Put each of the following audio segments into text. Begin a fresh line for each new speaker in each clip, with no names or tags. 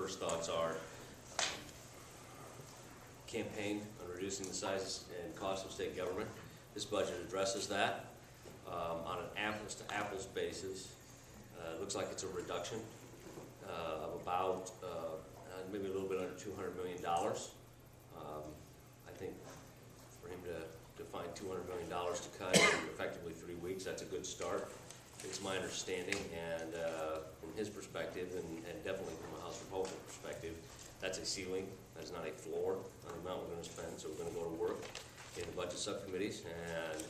first thoughts are campaign on reducing the size and cost of state government. This budget addresses that on an apples-to-apples basis. It looks like it's a reduction of about maybe a little bit under $200 million. I think for him to find $200 million to cut in effectively 3 weeks, that's a good start. It's my understanding, and from his perspective, and definitely from a House Republican perspective, that's a ceiling. That is not a floor on the amount we're going to spend. So we're going to go to work in the budget subcommittees and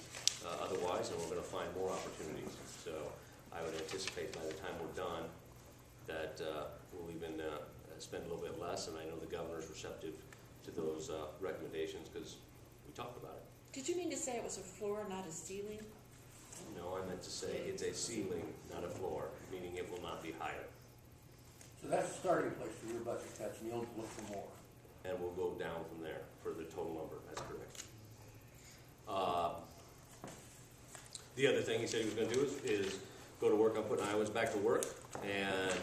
otherwise, and we're going to find more opportunities. So I would anticipate by the time we're done that we'll even spend a little bit less, and I know the governor's receptive to those recommendations because we talked about it.
Did you mean to say it was a floor, not a ceiling?
No, I meant to say it's a ceiling, not a floor, meaning it will not be higher.
So that's the starting place for your budget cuts, and you'll look for more.
And we'll go down from there for the total number. That's correct. The other thing he said he was going to do is go to work on putting Iowans back to work, and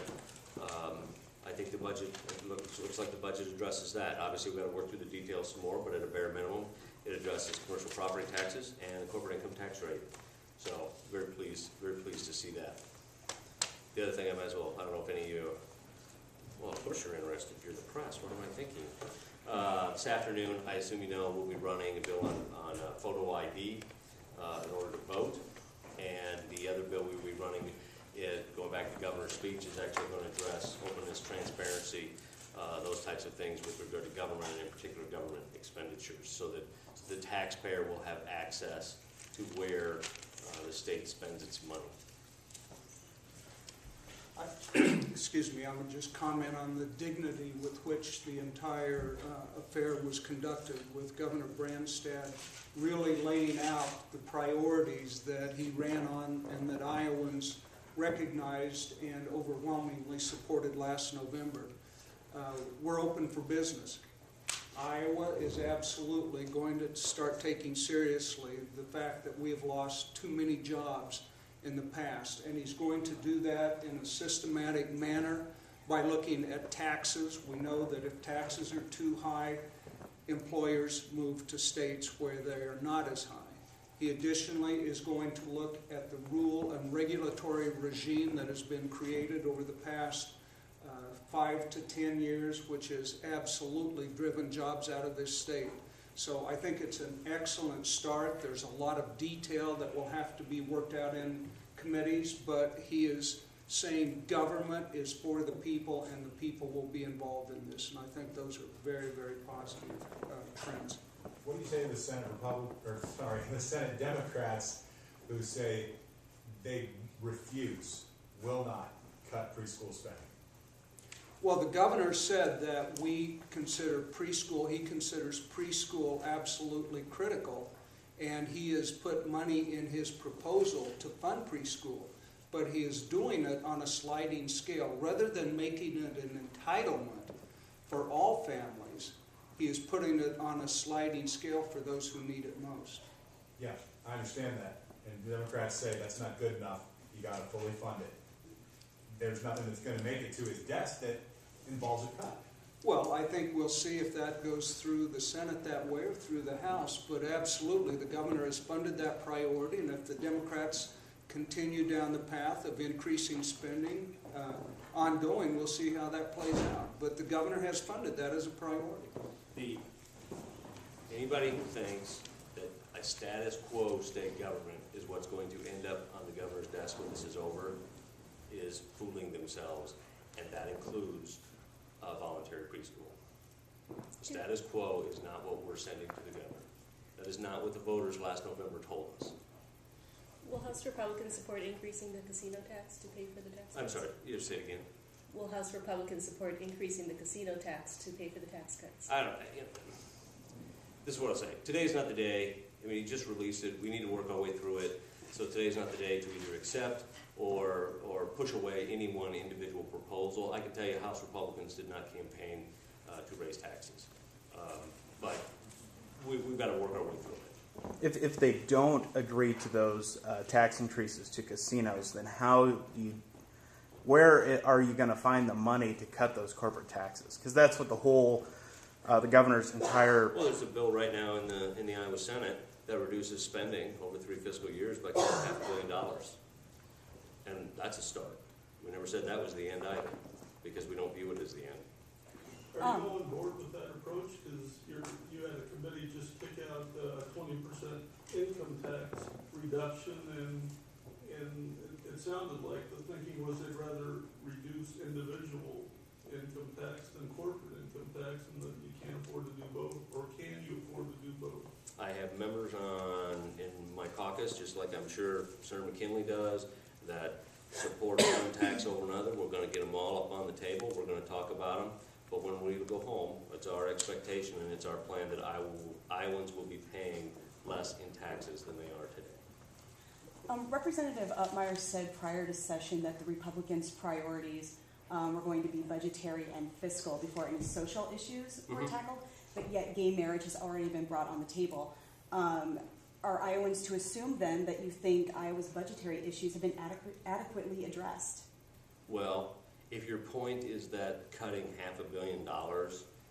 I think the budget looks like the budget addresses that. Obviously, we've got to work through the details some more, but at a bare minimum, it addresses commercial property taxes and the corporate income tax rate. So very pleased to see that. The other thing I might as well, I don't know if any of you, well, of course you're interested. You're the press. What am I thinking? This afternoon, I assume you know, we'll be running a bill on photo ID in order to vote. And the other bill we'll be running, going back to the governor's speech, is actually going to address openness, transparency, those types of things with regard to government, and in particular government expenditures, so that the taxpayer will have access to where the state spends its money.
Excuse me, I would just comment on the dignity with which the entire affair was conducted, with Governor Branstad really laying out the priorities that he ran on and that Iowans recognized and overwhelmingly supported last November. We're open for business. Iowa is absolutely going to start taking seriously the fact that we have lost too many jobs in the past, and he's going to do that in a systematic manner by looking at taxes. We know that if taxes are too high, employers move to states where they are not as high. He additionally is going to look at the rule and regulatory regime that has been created over the past 5 to 10 years, which has absolutely driven jobs out of this state. So I think it's an excellent start. There's a lot of detail that will have to be worked out in committees, but he is saying government is for the people and the people will be involved in this. And I think those are very, very positive trends.
What do you say to the the Senate Democrats who say they will not cut preschool spending?
Well, the governor said that we consider preschool, he considers preschool absolutely critical, and he has put money in his proposal to fund preschool, but he is doing it on a sliding scale. Rather than making it an entitlement for all families, he is putting it on a sliding scale for those who need it most.
Yeah, I understand that. And the Democrats say that's not good enough. You got to fully fund it. There's nothing that's going to make it to his desk that involves a cut.
Well, I think we'll see if that goes through the Senate that way or through the House, but absolutely the governor has funded that priority, and if the Democrats continue down the path of increasing spending ongoing, we'll see how that plays out. But the governor has funded that as a priority.
Anybody who thinks that a status quo state government is what's going to end up on the governor's desk when this is over is fooling themselves, and that includes voluntary preschool. The status quo is not what we're sending to the governor. That is not what the voters last November told us.
Will House Republicans support increasing the casino tax to pay for the tax cuts?
I'm sorry, you say it again.
Will House Republicans support increasing the casino tax to pay for the tax cuts?
I don't know. This is what I'll say. Today's not the day. I mean, he just released it. We need to work our way through it. So today's not the day to either accept or push away any one individual proposal. I can tell you House Republicans did not campaign to raise taxes. But we've got to work our way through it.
If they don't agree to those tax increases to casinos, then how do you where are you going to find the money to cut those corporate taxes? Because that's what the whole, the governor's entire.
Well, there's a bill right now in the Iowa Senate that reduces spending over 3 fiscal years by $2.5 billion. And that's a start. We never said that was the end either, because we don't view it as the end.
Are you on board with that approach? Because you had a committee just kick out 20% income tax reduction, and it sounded like the thinking was they'd rather reduce individual income tax than corporate income tax, and that you can't afford to do both, or can you afford to do both?
I have members in my caucus, just like I'm sure Senator McKinley does, that support one tax over another. We're going to get them all up on the table. We're going to talk about them. But when we go home, it's our expectation and it's our plan that Iowans will be paying less in taxes than they are today.
Representative Uppmeyer said prior to session that the Republicans' priorities were going to be budgetary and fiscal before any social issues were tackled, but yet gay marriage has already been brought on the table. Are Iowans to assume then that you think Iowa's budgetary issues have been adequately addressed?
Well, if your point is that cutting $500 million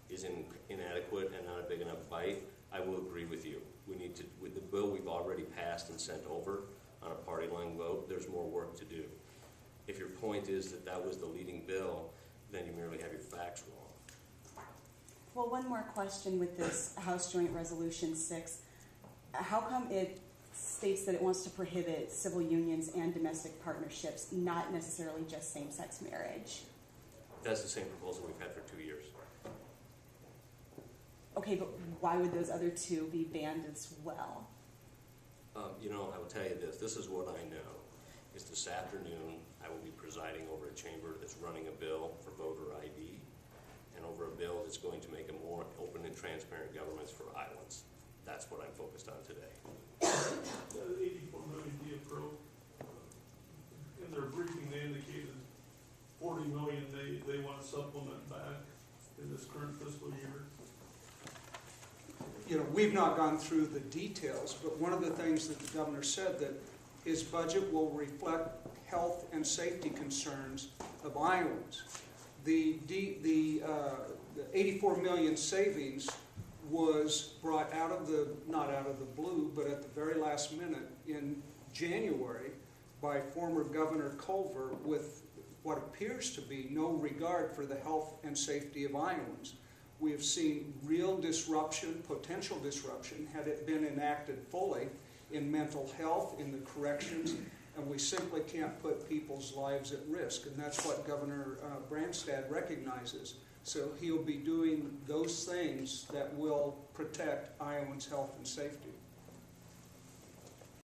is inadequate and not a big enough bite, I will agree with you. We need to, with the bill we've already passed and sent over on a party line vote, there's more work to do. If your point is that that was the leading bill, then you merely have your facts wrong.
Well, one more question with this House Joint Resolution 6. How come it states that it wants to prohibit civil unions and domestic partnerships, not necessarily just same-sex marriage?
That's the same proposal we've had for 2 years.
Okay, but why would those other two be banned as well?
I will tell you this is what I know, is this afternoon I will be presiding over a chamber that's running a bill for voter ID and over a bill that's going to make a more open and transparent governments for Iowans. That's what I'm focused on today.
The 84 million DFRO, in their briefing, they indicated 40 million they want to supplement back in this current fiscal year.
We've not gone through the details, but one of the things that the governor said that his budget will reflect health and safety concerns of Iowans. The 84 million savings was brought out of not out of the blue, but at the very last minute in January by former Governor Culver with what appears to be no regard for the health and safety of Iowans. We have seen real disruption, potential disruption, had it been enacted fully in mental health, in the corrections, and we simply can't put people's lives at risk, and that's what Governor Branstad recognizes. So he'll be doing those things that will protect Iowans' health and safety.